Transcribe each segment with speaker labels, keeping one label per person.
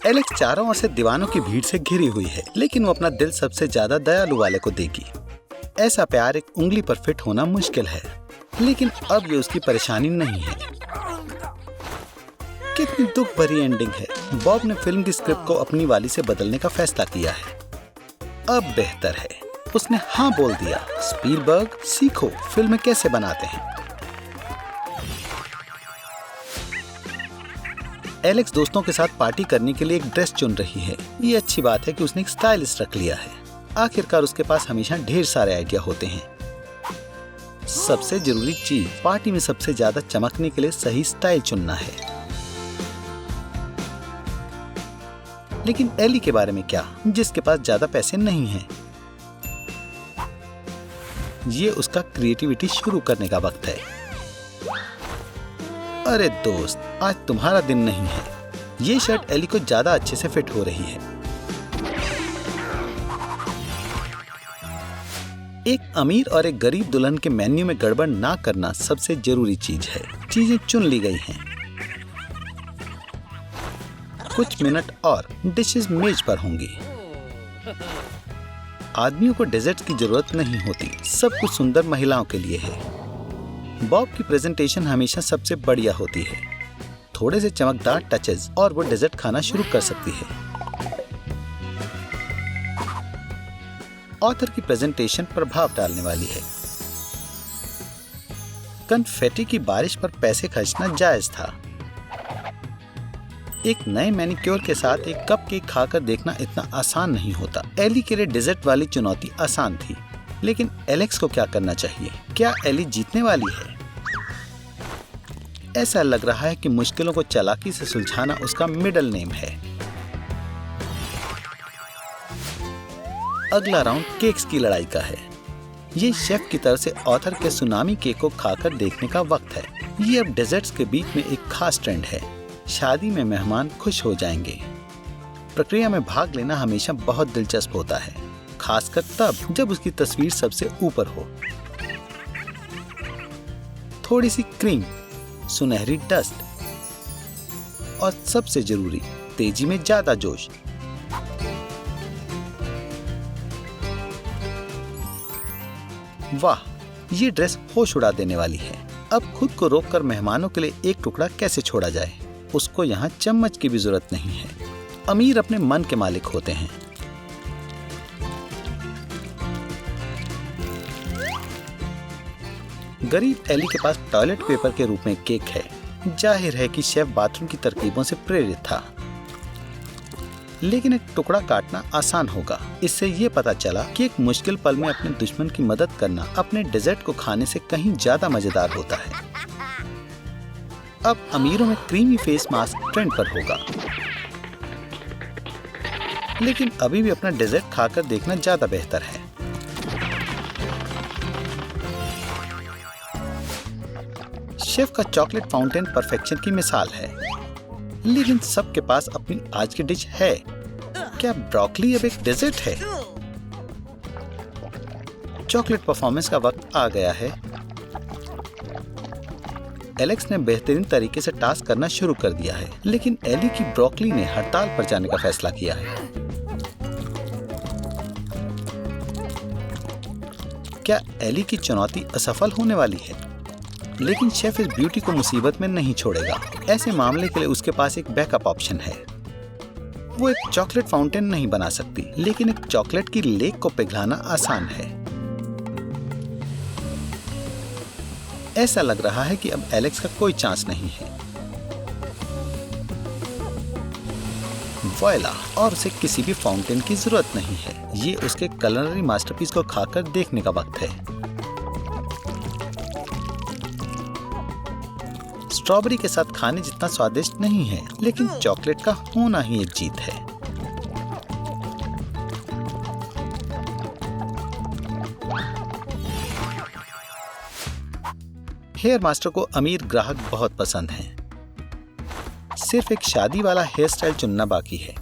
Speaker 1: Alex चारों ओर से दीवानों की भीड़ से घिरी हुई है, लेकिन वो अपना दिल सबसे ज्यादा दयालु वाले को देगी। ऐसा प्यार एक उंगली पर फिट होना मुश्किल है, लेकिन अब ये उसकी परेशानी नहीं है। कितनी दुख भरी एंडिंग है। बॉब ने फिल्म की स्क्रिप्ट को अपनी वाली से बदलने का फैसला किया है। अब बेहतर है, उसने हाँ बोल दिया। स्पीलबर्ग, सीखो फिल्में कैसे बनाते हैं। एलेक्स दोस्तों के साथ पार्टी करने के लिए एक ड्रेस चुन रही है। ये अच्छी बात है कि उसने एक स्टाइलिस्ट रख लिया है। आखिरकार उसके पास हमेशा ढेर सारे आइडिया होते हैं। सबसे जरूरी चीज पार्टी में सबसे ज्यादा चमकने के लिए सही स्टाइल चुनना है। लेकिन एली के बारे में क्या, जिसके पास ज्यादा पैसे नहीं हैं? ये उसका क्रिएटिविटी शुरू करने का वक्त है। अरे दोस्त, आज तुम्हारा दिन नहीं है। ये शर्ट एली को ज्यादा अच्छे से फिट हो रही है। एक अमीर और एक गरीब दुल्हन के मेन्यू में गड़बड़ ना करना सबसे जरूरी चीज है। चीजें चुन ली गई हैं। कुछ मिनट और डिशेस मेज पर होंगी। आदमियों को डेजर्ट की जरूरत नहीं होती, सब कुछ सुंदर महिलाओं के लिए है। बॉब की प्रेजेंटेशन हमेशा सबसे बढ़िया होती है। थोड़े से चमकदार टचेस और वो डेजर्ट खाना शुरू कर सकती है। ऑथर की प्रेजेंटेशन प्रभाव डालने वाली है। कन्फेटी की बारिश पर पैसे खर्चना जायज था। एक नए मैनिक्योर के साथ एक कप केक खाकर देखना इतना आसान नहीं होता। एली के लिए डेजर्ट वाली चुनौती आसान थी, लेकिन एलेक्स को क्या करना चाहिए? क्या एली जीतने वाली है? ऐसा लग रहा है कि मुश्किलों को चालाकी से सुलझाना उसका मिडिल नेम है। अगला राउंड केक्स की लड़ाई का है। ये शेफ की तरफ से ऑथर के सुनामी केक को खाकर देखने का वक्त है। ये अब डेजर्ट्स के बीच में एक खास ट्रेंड है। शादी में मेहमान खुश हो जाएंगे। प्रक्रिया में भाग लेना हमेशा बहुत दिलचस्प होता है, खासकर तब जब उसकी तस्वीर सबसे ऊपर हो। थोड़ी सी क्रीम, सुनहरी डस्ट और सबसे जरूरी, तेजी में ज्यादा जोश। वाह, ये ड्रेस होश उड़ा देने वाली है। अब खुद को रोककर मेहमानों के लिए एक टुकड़ा कैसे छोड़ा जाए? उसको यहाँ चम्मच की भी जरूरत नहीं है। अमीर अपने मन के मालिक होते हैं। गरीब एली के पास टॉयलेट पेपर के रूप में केक है। जाहिर है कि शेफ बाथरूम की तरकीबों से प्रेरित था, लेकिन एक टुकड़ा काटना आसान होगा। इससे ये पता चला कि एक मुश्किल पल में अपने दुश्मन की मदद करना अपने डेजर्ट को खाने से कहीं ज्यादा मजेदार होता है। अब अमीरों में क्रीमी फेस मास्क ट्रेंड पर होगा, लेकिन अभी भी अपना डेजर्ट खाकर देखना ज्यादा बेहतर है। शेफ का चॉकलेट फाउंटेन परफेक्शन की मिसाल है, लेकिन सबके पास अपनी आज की डिश है। क्या ब्रोकली अब एक डेजर्ट है? चॉकलेट परफॉर्मेंस का वक्त आ गया है। एलेक्स ने बेहतरीन तरीके से टास्क करना शुरू कर दिया है, लेकिन एली की ब्रोकली ने हड़ताल पर जाने का फैसला किया है। क्या एली की चुनौती असफल होने वाली है? लेकिन शेफ इस ब्यूटी को मुसीबत में नहीं छोड़ेगा। ऐसे मामले के लिए उसके पास एक बैकअप ऑप्शन है। वो एक चॉकलेट फाउंटेन नहीं बना सकती, लेकिन एक चॉकलेट की लेक को पिघलाना आसान है। ऐसा लग रहा है कि अब एलेक्स का कोई चांस नहीं है। वॉयला, और उसे किसी भी फाउंटेन की जरूरत नहीं है। ये उसके कलनरी मास्टरपीस को खाकर देखने का वक्त है। स्ट्रॉबेरी के साथ खाने जितना स्वादिष्ट नहीं है, लेकिन चॉकलेट का होना ही एक जीत है। हेयर मास्टर को अमीर ग्राहक बहुत पसंद हैं। सिर्फ एक शादी वाला हेयर स्टाइल चुनना बाकी है।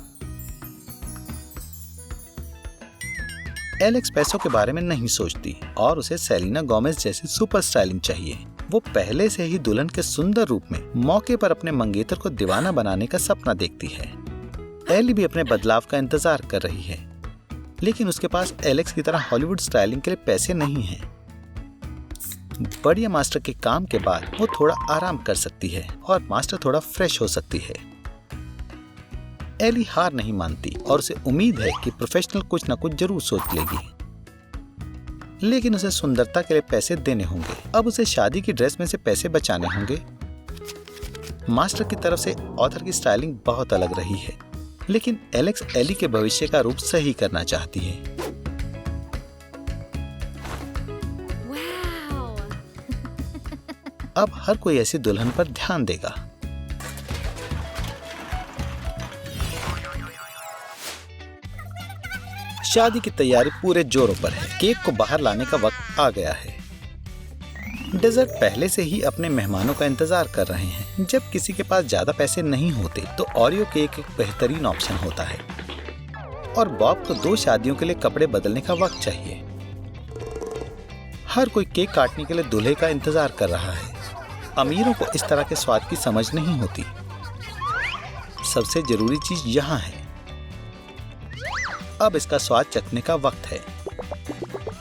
Speaker 1: एलेक्स पैसों के बारे में नहीं सोचती और उसे सेलिना गोमेज जैसी सुपर स्टाइलिंग चाहिए। वो पहले से ही दुल्हन के सुंदर रूप में मौके पर अपने मंगेतर को दीवाना बनाने का सपना देखती है। एली भी अपने बदलाव का इंतजार कर रही है, लेकिन उसके पास एलेक्स की तरह हॉलीवुड स्टाइलिंग के लिए पैसे नहीं हैं। बढ़िया मास्टर के काम के बाद वो थोड़ा आराम कर सकती है और मास्टर थोड़ा फ्रेश हो सकती है। एली हार नहीं मानती और उसे उम्मीद है कि प्रोफेशनल कुछ न कुछ जरूर सोच लेगी, लेकिन उसे सुंदरता के लिए पैसे देने होंगे। अब उसे शादी की ड्रेस में से पैसे बचाने होंगे। मास्टर की तरफ से ऑथर की स्टाइलिंग बहुत अलग रही है, लेकिन एलेक्स एली के भविष्य का रूप सही करना चाहती है। अब हर कोई ऐसी दुल्हन पर ध्यान देगा। शादी की तैयारी पूरे जोरों पर है। केक को बाहर लाने का वक्त आ गया है। डेजर्ट पहले से ही अपने मेहमानों का इंतजार कर रहे हैं। जब किसी के पास ज्यादा पैसे नहीं होते तो ओरियो केक एक बेहतरीन ऑप्शन होता है। और बॉब को 2 शादियों के लिए कपड़े बदलने का वक्त चाहिए। हर कोई केक काटने के लिए दूल्हे का इंतजार कर रहा है। अमीरों को इस तरह के स्वाद की समझ नहीं होती। सबसे जरूरी चीज यहाँ है। अब इसका स्वाद चखने का वक्त है।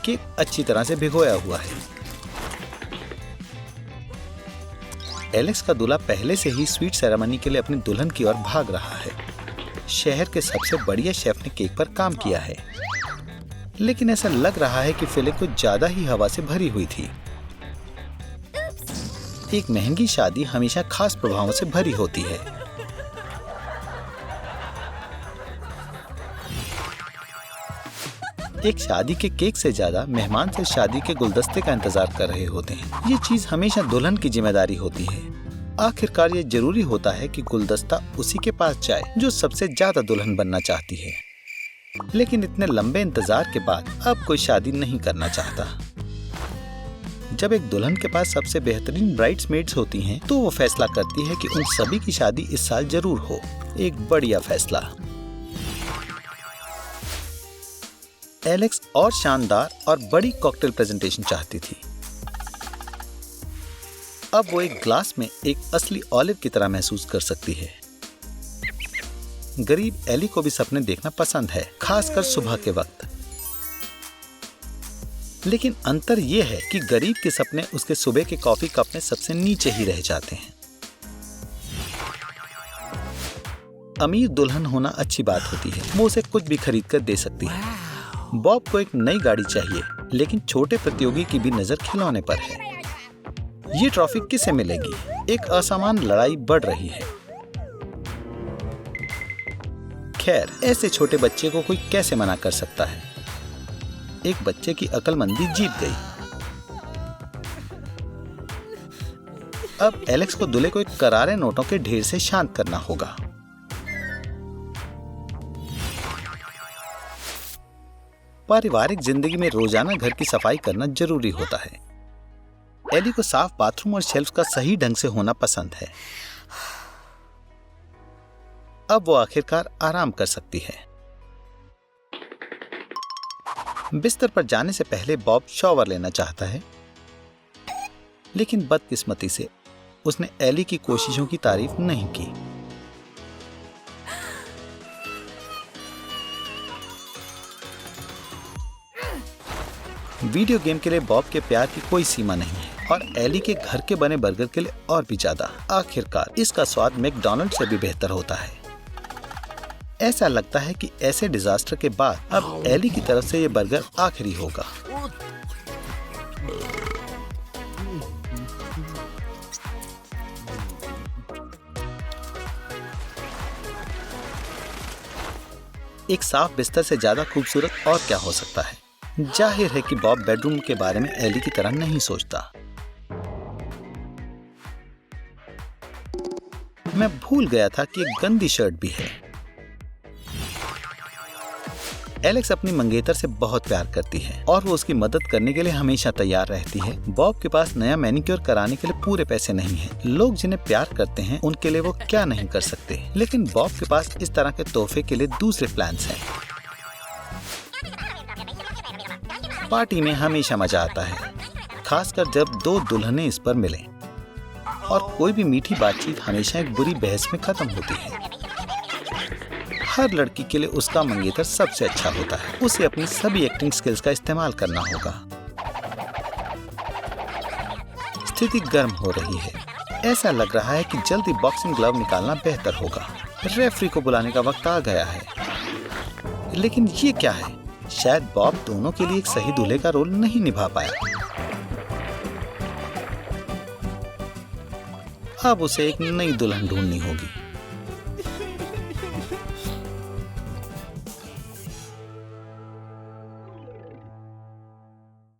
Speaker 1: केक अच्छी तरह से भिगोया हुआ है। एलेक्स का दूल्हा पहले से ही स्वीट सेरेमनी के लिए अपनी दुल्हन की ओर भाग रहा है। शहर के सबसे बढ़िया शेफ ने केक पर काम किया है, लेकिन ऐसा लग रहा है कि फिलिंग कुछ ज्यादा ही हवा से भरी हुई थी। एक महंगी शादी हमेशा खास प्रभावों से भरी होती है। एक शादी के केक से ज्यादा मेहमान से शादी के गुलदस्ते का इंतजार कर रहे होते हैं। ये चीज हमेशा दुल्हन की जिम्मेदारी होती है। आखिरकार ये जरूरी होता है कि गुलदस्ता उसी के पास जाए जो सबसे ज्यादा दुल्हन बनना चाहती है। लेकिन इतने लंबे इंतजार के बाद अब कोई शादी नहीं करना चाहता। जब एक दुल्हन के पास सबसे बेहतरीन ब्राइड्समेड्स होती हैं, तो वो फैसला करती है कि उन सभी की शादी इस साल जरूर हो। एक बढ़िया फैसला। एलेक्स और शानदार और बड़ी कॉकटेल प्रेजेंटेशन चाहती थी। अब वो एक ग्लास में एक असली ऑलिव की तरह महसूस कर सकती है। गरीब एली को भी सपने देखना पसंद है, खासकर सुबह के वक्त। लेकिन अंतर यह है कि गरीब के सपने उसके सुबह के कॉफी कप में सबसे नीचे ही रह जाते हैं। अमीर दुल्हन होना अच्छी बात होती है। वो उसे कुछ भी खरीद कर दे सकती है। बॉब को एक नई गाड़ी चाहिए, लेकिन छोटे प्रतियोगी की भी नजर खिलौने पर है। ये ट्रॉफी किसे मिलेगी? एक असमान लड़ाई बढ़ रही है। खैर, ऐसे छोटे बच्चे को कोई कैसे मना कर सकता है? एक बच्चे की अक्लमंदी जीत गई। अब एलेक्स को दूल्हे को एक करारे नोटों के ढेर से शांत करना होगा। पारिवारिक जिंदगी में रोजाना घर की सफाई करना जरूरी होता है। एली को साफ बाथरूम और शेल्फ का सही ढंग से होना पसंद है। अब वो आखिरकार आराम कर सकती है। बिस्तर पर जाने से पहले बॉब शॉवर लेना चाहता है, लेकिन बदकिस्मती से उसने एली की कोशिशों की तारीफ नहीं की। वीडियो गेम के लिए बॉब के प्यार की कोई सीमा नहीं है और एली के घर के बने बर्गर के लिए और भी ज्यादा। आखिरकार इसका स्वाद मैकडॉनल्ड्स से भी बेहतर होता है। ऐसा लगता है कि ऐसे डिजास्टर के बाद अब एली की तरफ से ये बर्गर आखिरी होगा। एक साफ बिस्तर से ज्यादा खूबसूरत और क्या हो सकता है। जाहिर है कि बॉब बेडरूम के बारे में एली की तरह नहीं सोचता। मैं भूल गया था कि एक गंदी शर्ट भी है। एलेक्स अपनी मंगेतर से बहुत प्यार करती है और वो उसकी मदद करने के लिए हमेशा तैयार रहती है। बॉब के पास नया मैनिक्योर कराने के लिए पूरे पैसे नहीं हैं। लोग जिन्हें प्यार करते हैं उनके लिए वो क्या नहीं कर सकते, लेकिन बॉब के पास इस तरह के तोहफे के लिए दूसरे प्लान्स हैं। पार्टी में हमेशा मजा आता है, खासकर जब दो दुल्हनें इस पर मिलें। और कोई भी मीठी बातचीत हमेशा एक बुरी बहस में खत्म होती है। हर लड़की के लिए उसका मंगेतर सबसे अच्छा होता है। उसे अपनी सभी एक्टिंग स्किल्स का इस्तेमाल करना होगा। स्थिति गर्म हो रही है। ऐसा लग रहा है कि जल्दी बॉक्सिंग ग्लव निकालना बेहतर होगा। रेफरी को बुलाने का वक्त आ गया है। लेकिन ये क्या है? शायद बॉब दोनों के लिए एक सही दूल्हे का रोल नहीं निभा पाया। अब उसे एक नई दुल्हन ढूंढनी होगी।